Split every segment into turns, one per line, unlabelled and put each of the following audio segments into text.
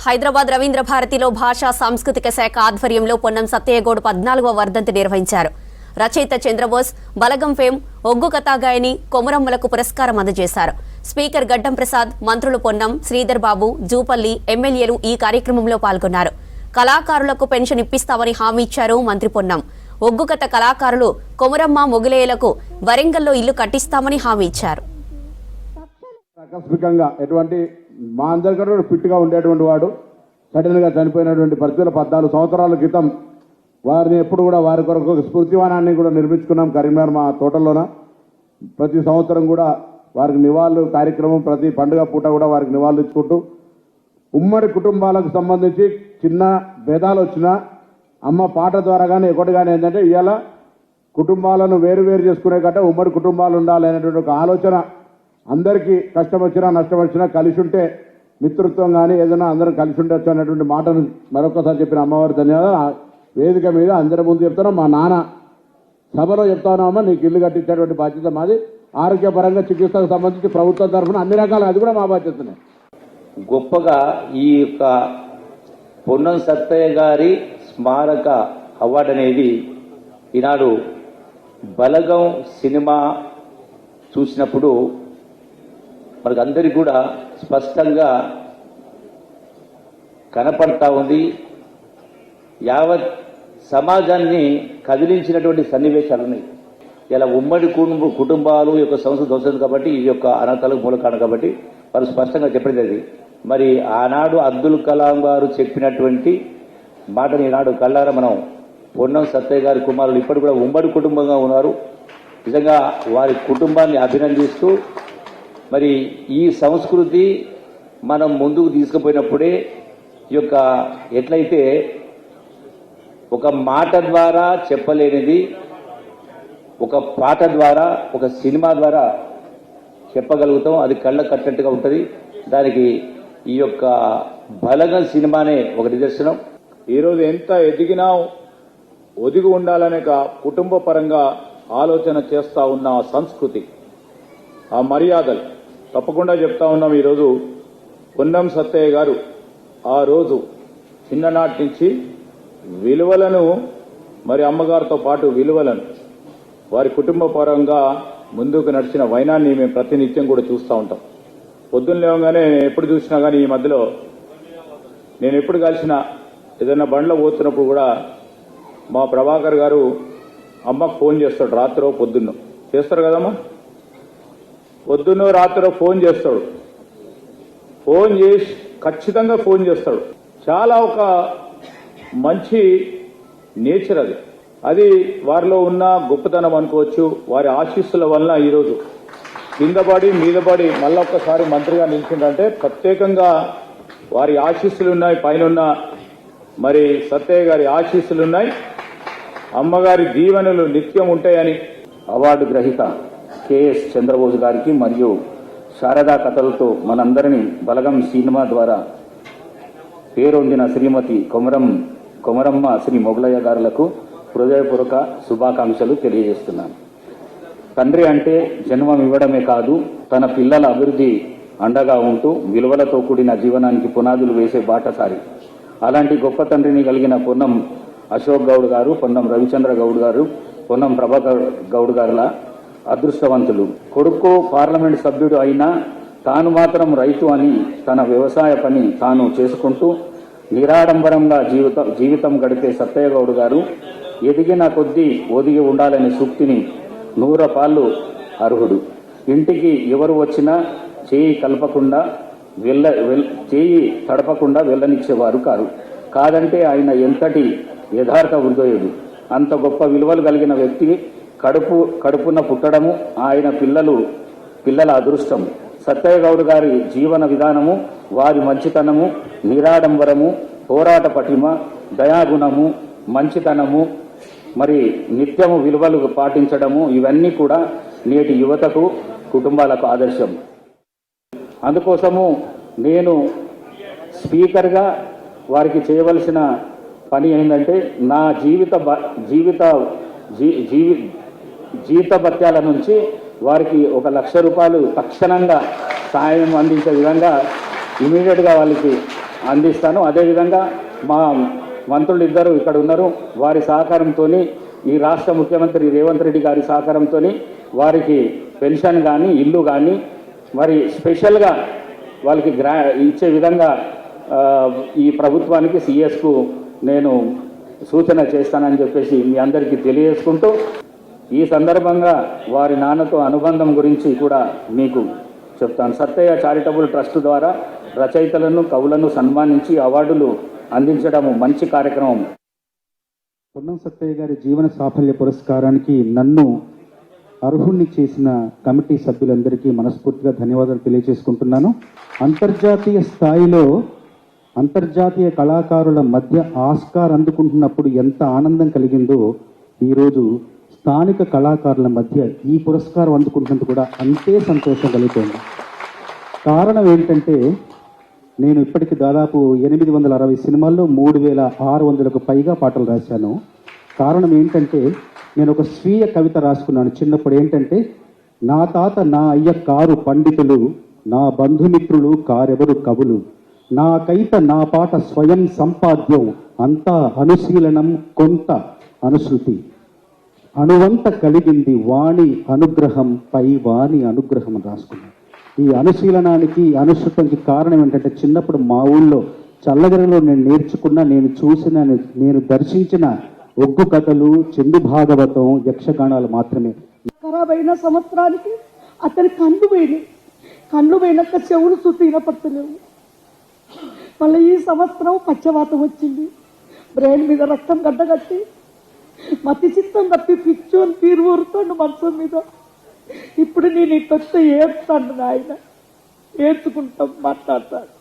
హైదరాబాద్ రవీంద్ర భారతిలో భాషా సాంస్కృతిక శాఖ ఆధ్వర్యంలో పొన్నం సత్తయ్యగౌడ్ 14వ వర్ధంతి నిర్వహించారు. రచయిత చంద్రబోస్, బలగం ఫేమ్, ఒగ్గు కథాగాయని కొమురమ్మలకు పురస్కారం అందజేశారు. స్పీకర్ గడ్డం ప్రసాద్, మంత్రులు పొన్నం, శ్రీధర్ బాబు, జూపల్లి, ఎమ్మెల్యేలు ఈ కార్యక్రమంలో పాల్గొన్నారు. కళాకారులకు పెన్షన్ ఇప్పిస్తామని హామీ ఇచ్చారు మంత్రి పొన్నం. ఒగ్గు కథ కళాకారులు కొమురమ్మ, మొగిలేయులకు వరంగల్లో ఇల్లు కట్టిస్తామని హామీ ఇచ్చారు.
ఆకస్మికంగా ఎటువంటి మా అందరికన్నా ఫిట్గా ఉండేటువంటి వాడు సడన్గా చనిపోయినటువంటి పరిస్థితులు 14 సంవత్సరాల క్రితం వారిని ఎప్పుడు కూడా వారి కొరకు ఒక స్మృతివనాన్ని కూడా నిర్మించుకున్నాం కరీంనగర్ మా తోటలోన. ప్రతి సంవత్సరం కూడా వారికి నివాళులు కార్యక్రమం, ప్రతి పండుగ పూట కూడా వారికి నివాళులు ఇచ్చుకుంటూ ఉమ్మడి కుటుంబాలకు సంబంధించి చిన్న భేదాలు వచ్చినా అమ్మ పాట ద్వారా కానీ ఒకటి కానీ ఏంటంటే ఇవాళ కుటుంబాలను వేరు చేసుకునే కంటే ఉమ్మడి కుటుంబాలు ఉండాలి అనేటువంటి ఒక ఆలోచన, అందరికీ కష్టం వచ్చినా నష్టం వచ్చినా కలిసి ఉంటే మిత్రత్వం కానీ ఏదైనా అందరం కలిసి ఉండొచ్చు అనేటువంటి మాటను మరొకసారి చెప్పిన అమ్మవారి ధన్యవాదాలు. వేదిక మీద అందరి ముందు చెప్తున్నాం, మా నాన్న సభలో చెప్తానమ్మా నీకు ఇల్లు కట్టించేటువంటి బాధ్యత మాది. ఆరోగ్యపరంగా చికిత్సకు సంబంధించి ప్రభుత్వం తరఫున అన్ని రకాల అది కూడా మా బాధ్యతనే.
గొప్పగా ఈ యొక్క పొన్నం సత్తయ్య గారి స్మారక అవార్డు అనేది ఈనాడు బలగం సినిమా చూసినప్పుడు మనకు అందరికీ కూడా స్పష్టంగా కనపడతా ఉంది. యావత్ సమాజాన్ని కదిలించినటువంటి సన్నివేశాలు ఉన్నాయి. ఇలా ఉమ్మడి కుటుంబాలు యొక్క సంస్కృతి వస్తుంది కాబట్టి ఈ యొక్క అనాథాలకు మూల కారణం కాబట్టి వారు స్పష్టంగా చెప్పేది అది. మరి ఆనాడు అబ్దుల్ కలాం గారు చెప్పినటువంటి మాటని ఈనాడు కళ్ళారా మనం పొన్నం సత్తయ్య గారి కుమారులు ఇప్పటి కూడా ఉమ్మడి కుటుంబంగా ఉన్నారు. నిజంగా వారి కుటుంబాన్ని అభినందిస్తూ మరి ఈ సంస్కృతి మనం ముందుకు తీసుకుపోయినప్పుడే ఈ యొక్క ఎట్లయితే ఒక మాట ద్వారా చెప్పలేనిది ఒక పాట ద్వారా, ఒక సినిమా ద్వారా చెప్పగలుగుతాం. అది కళ్ళ కట్టినట్టుగా ఉంటుంది. దానికి ఈ యొక్క బలగం సినిమానే ఒక నిదర్శనం.
ఈరోజు ఎంత ఎదిగినా ఒదిగి ఉండాలనే కుటుంబ పరంగా ఆలోచన చేస్తా ఉన్న సంస్కృతి, ఆ మర్యాదలు తప్పకుండా చెప్తా ఉన్నాం. ఈరోజు పొన్నం సత్తయ్య గారు ఆ రోజు చిన్ననాటి నుంచి విలువలను, మరి అమ్మగారితో పాటు విలువలను, వారి కుటుంబ పరంగా ముందుకు నడిచిన వైనాన్ని మేము ప్రతినిత్యం కూడా చూస్తూ ఉంటాం. పొద్దున్న లేవగానే ఎప్పుడు చూసినా కానీ ఈ మధ్యలో నేను ఎప్పుడు కలిసినా ఏదైనా బండ్లో పోతున్నప్పుడు కూడా మా ప్రభాకర్ గారు అమ్మకు ఫోన్ చేస్తాడు. రాత్రో పొద్దున్నో చేస్తారు కదమ్మా, పొద్దున్నో రాత్రో ఫోన్ చేస్తాడు. ఫోన్ చేసి ఖచ్చితంగా ఫోన్ చేస్తాడు. చాలా ఒక మంచి నేచర్ అది. అది వారిలో ఉన్న గొప్పతనం అనుకోవచ్చు. వారి ఆశీస్సుల వలన ఈరోజు కిందపడి మీదపడి మళ్ళీ ఒక్కసారి మంత్రిగా నిలిచిందంటే ప్రత్యేకంగా వారి ఆశీస్సులున్నాయి. పైన మరి సత్తయ్య గారి ఆశీస్సులున్నాయి. అమ్మగారి దీవెనలు నిత్యం ఉంటాయని
అవార్డు గ్రహీత కెఎస్ చంద్రబోస్ గారికి మరియు శారదా కథలతో మనందరినీ బలగం సినిమా ద్వారా పేరొందిన శ్రీమతి కొమరమ్మ శ్రీ మొగలయ్య గారులకు హృదయపూర్వక శుభాకాంక్షలు తెలియజేస్తున్నాను. తండ్రి అంటే జన్మం ఇవ్వడమే కాదు, తన పిల్లల అభివృద్ధి అండగా ఉంటూ విలువలతో కూడిన జీవనానికి పునాదులు వేసే బాటసారి. అలాంటి గొప్ప తండ్రిని కలిగిన పొన్నం అశోక్ గౌడ్ గారు, పొన్నం రవిచంద్ర గౌడ్ గారు, పొన్నం ప్రభాకర్ గౌడ్ గారుల అదృష్టవంతులు. కొడుకు పార్లమెంట్ సభ్యుడు అయినా తాను మాత్రం రైతు అని తన వ్యవసాయ పని తాను చేసుకుంటూ నిరాడంబరంగా జీవితం గడిపే సత్తయ్య గౌడ్ గారు ఎదిగిన కొద్దీ ఒదిగి ఉండాలనే సూక్తిని 100 పాళ్ళు అర్హుడు. ఇంటికి ఎవరు వచ్చినా చేయి తడపకుండా వెళ్ళనిచ్చేవారు కాదు. కాదంటే ఆయన ఎంతటి యథార్థ హృదయుడు. అంత గొప్ప విలువలు కలిగిన వ్యక్తి కడుపున పుట్టడము ఆయన పిల్లల అదృష్టం. సత్తయ్య గౌడ్ గారి జీవన విధానము, వారి మంచితనము, నిరాడంబరము, పోరాట పటిమ, దయాగుణము, మంచితనము, మరి నిత్యము విలువలు పాటించడము, ఇవన్నీ కూడా నేటి యువతకు, కుటుంబాలకు ఆదర్శం. అందుకోసము నేను స్పీకర్గా వారికి చేయవలసిన పని ఏంటంటే నా జీవిత భత్యాల నుంచి వారికి 1 లక్ష రూపాయలు తక్షణంగా సాయం అందించే విధంగా ఇమీడియట్గా వాళ్ళకి అందిస్తాను. అదేవిధంగా మా మంత్రులు ఇద్దరు ఇక్కడ ఉన్నారు, వారి సహకారంతో, ఈ రాష్ట్ర ముఖ్యమంత్రి రేవంత్ రెడ్డి గారి సహకారంతో వారికి పెన్షన్ కానీ ఇల్లు కానీ మరి స్పెషల్గా వాళ్ళకి ఇచ్చే విధంగా ఈ ప్రభుత్వానికి సిఎస్కు నేను సూచన చేస్తానని చెప్పేసి మీ అందరికీ తెలియజేసుకుంటూ, ఈ సందర్భంగా వారి నాన్నతో అనుబంధం గురించి కూడా మీకు చెప్తాను. సత్తయ్య చారిటబుల్ ట్రస్ట్ ద్వారా రచయితలను కవులను సన్మానించి అవార్డులు అందించడం మంచి కార్యక్రమం.
పొన్నం సత్తయ్య గారి జీవన సాఫల్య పురస్కారానికి నన్ను అర్హుణ్ణి చేసిన కమిటీ సభ్యులందరికీ మనస్ఫూర్తిగా ధన్యవాదాలు తెలియజేసుకుంటున్నాను. అంతర్జాతీయ స్థాయిలో అంతర్జాతీయ కళాకారుల మధ్య ఆస్కార్ అందుకుంటున్నప్పుడు ఎంత ఆనందం కలిగిందో, ఈరోజు స్థానిక కళాకారుల మధ్య ఈ పురస్కారం అందుకుంటున్నందుకు కూడా అంతే సంతోషం కలుగుతుంది. కారణం ఏంటంటే, నేను ఇప్పటికి దాదాపు 860 సినిమాల్లో 3600కు పైగా పాటలు రాశాను. కారణం ఏంటంటే, నేను ఒక స్వీయ కవిత రాసుకున్నాను చిన్నప్పుడు. ఏంటంటే, నా తాత నా అయ్య కారు పండితులు, నా బంధుమిత్రులు కారెవరు కవులు, నా కైత నా పాట స్వయం సంపాద్యం, అంతా అనుశీలనం కొంత అనుశృతి, అణువంత కలిగింది వాణి అనుగ్రహం పై వాణి అనుగ్రహం అని రాసుకున్నాను. ఈ అనుశీలనానికి అనుశృతంకి కారణం ఏంటంటే, చిన్నప్పుడు మా ఊళ్ళో చల్లగరలో నేను నేర్చుకున్న, నేను చూసిన, నేను దర్శించిన ఒగ్గు కథలు, చందు భాగవతం, యక్షగానాలు మాత్రమే.
ఖరాబ్ అయిన సంవత్సరానికి అతని కళ్ళు పోయినాక చెవులు చుట్టూ వినపడతలేవు. మళ్ళీ ఈ సంవత్సరం పచ్చవాతం వచ్చింది, బ్రెయిన్ మీద రక్తం గడ్డగట్టి మతి చిత్తం తప్పి పిచ్చోని తీరు ఊరుతాడు మనసు మీద. ఇప్పుడు నేను ఇట్టొస్తే ఏడుతాడు ఆయన, ఏడ్చుకుంటాం మాట్లాడతాడు.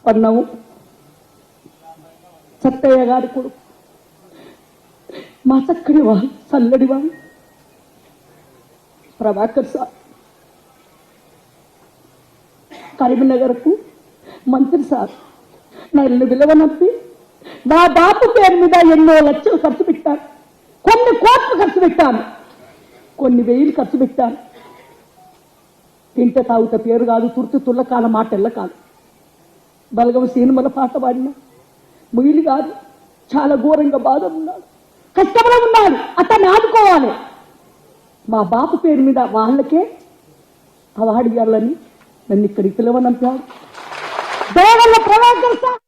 పన్నాము సత్తయ్య గారి కొడుకు, మా చక్కడి వాళ్ళు, చల్లడి వాళ్ళు ప్రభాకర్ సార్ కరీంనగర్కు మంత్రి సార్ నన్ను విలువనొప్పి నా బాపు పేరు మీద ఎన్నో లక్షలు ఖర్చు పెట్టాను, కొన్ని కోట్లు ఖర్చు పెట్టాను, కొన్ని వేలు ఖర్చు పెట్టాను. తింటే తాగుత పేరు కాదు, తుర్తి తుల్లకాల మాటెల్ల కాదు. బలగం సినిమాల పాట పాడిన ముయిలు కాదు, చాలా ఘోరంగా బాధ ఉన్నాడు, కష్టంలో ఉన్నాడు. అతన్ని ఆదుకోవాలి. మా బాపు పేరు మీద వాళ్ళకే అవార్డు ఇవ్వాలని నన్ను ఇక్కడికి పిలవనంపాడు. దేవల్ల ప్రభాకర్ సార్